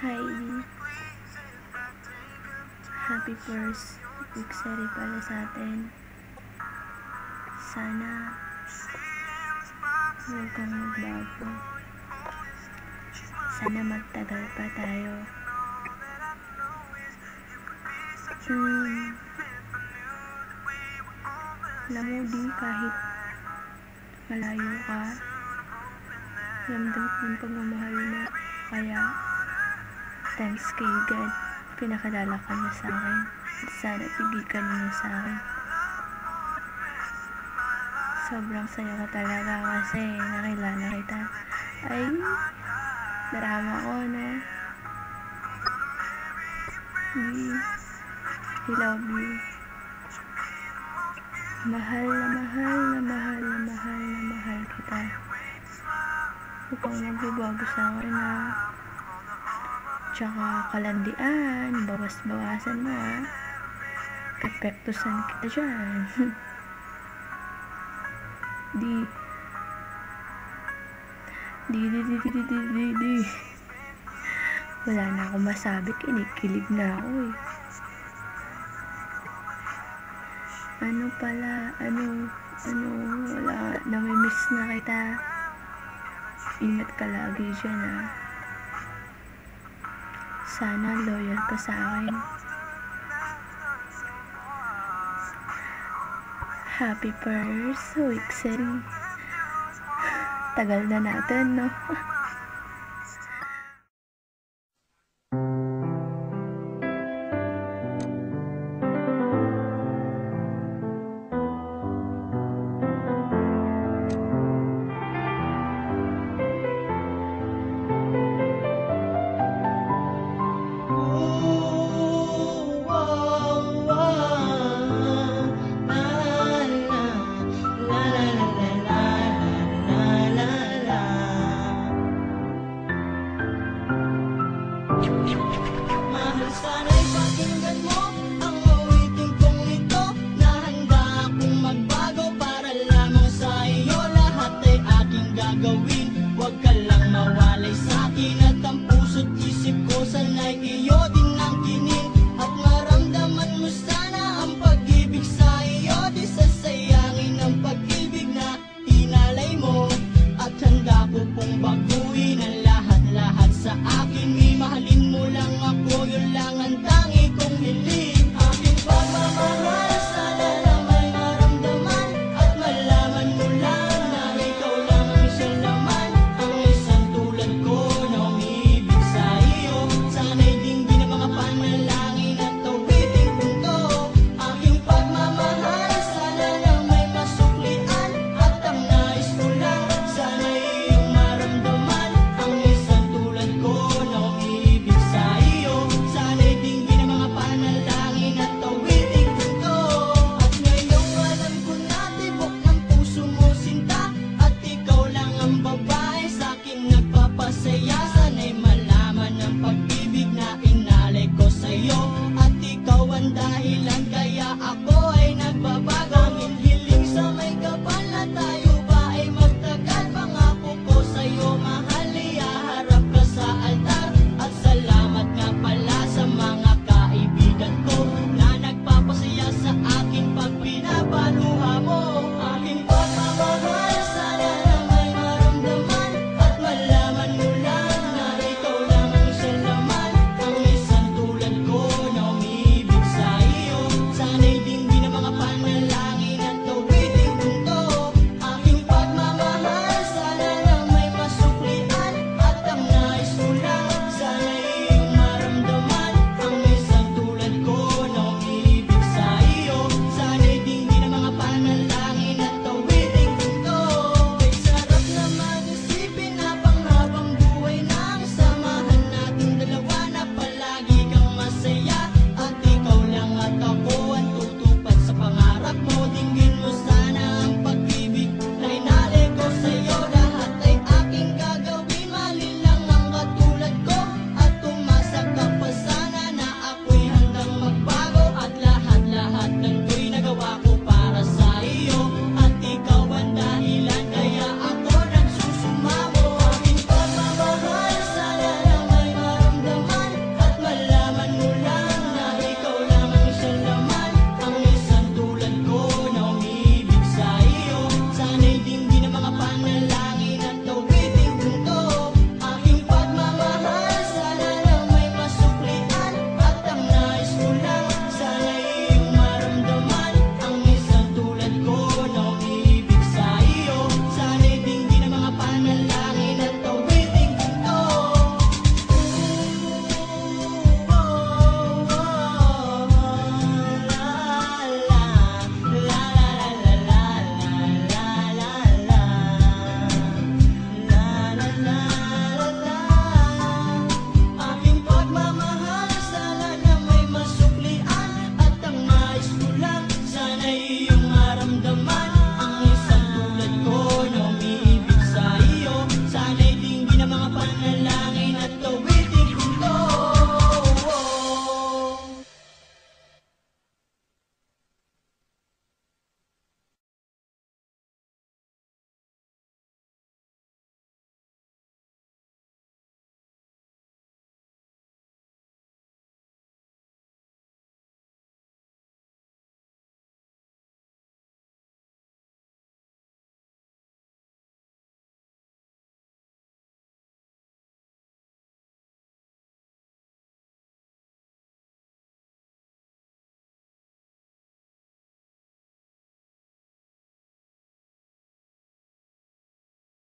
Heidi, happy first week pala sa atin. Sana huwag kang magbago. Sana magtagal pa tayo. Alam mo, di kahit malayo ka, ramdam ko yung pagmamahal na. Kaya thanks kay God, pinakilala ka niya sa akin. Sana pigil ka niya sa akin. Sobrang saya ko talaga kasi nakilala kita. Ay, drama ko na. I love you. Mahal na mahal na mahal na mahal na mahal kita. Huwag kang magbabago sa akin na. Tsaka kalandian, bawas-bawasan mo ha. Perfectusan kita dyan. Di. Wala na akong masabi, kinikilig na ako eh. Wala, namimiss na kita. Ingat ka lagi dyan ha. Sana loyal ka sa akin. Happy first week, tagal na natin, no? Mahal, sana'y pakinggan mo ang awiting kong ito, na handa akong magbago para lamang sa iyo. Lahat ay aking gagawin, huwag ka lang mawalay sa'kin. At ang puso't isip ko sana'y iyo din ang kinin. At maramdaman mo sana ang pag-ibig sa iyo. Di sasayangin ang pag-ibig na inalay mo. At handa ko pong baguhin ang lahat-lahat sa akin. Mahalin mo lang ako, yun lang ang tangi kong hiling. Aking pagmamahal, sana lang may maramdaman. At malaman mo lang na ikaw lang ang isang laman. Ang isang tulad ko na umiibig sa iyo. Sana'y dinggin ang mga panalangin at tawiting punto. Aking pagmamahal, sana lang may masuklian. At ang nais ko lang, sana'y iyong maramdaman. Ang isang tulad ko na umiibig sa iyo. Sana'y dinggin ang mga panalangin at tawiting punto. At ngayong alam ko na tibok ng puso mo sinta. At ikaw lang ang babae sa'king nagpapasaya. Sana'y malaman ang pag-ibig na inalay ko sa'yo.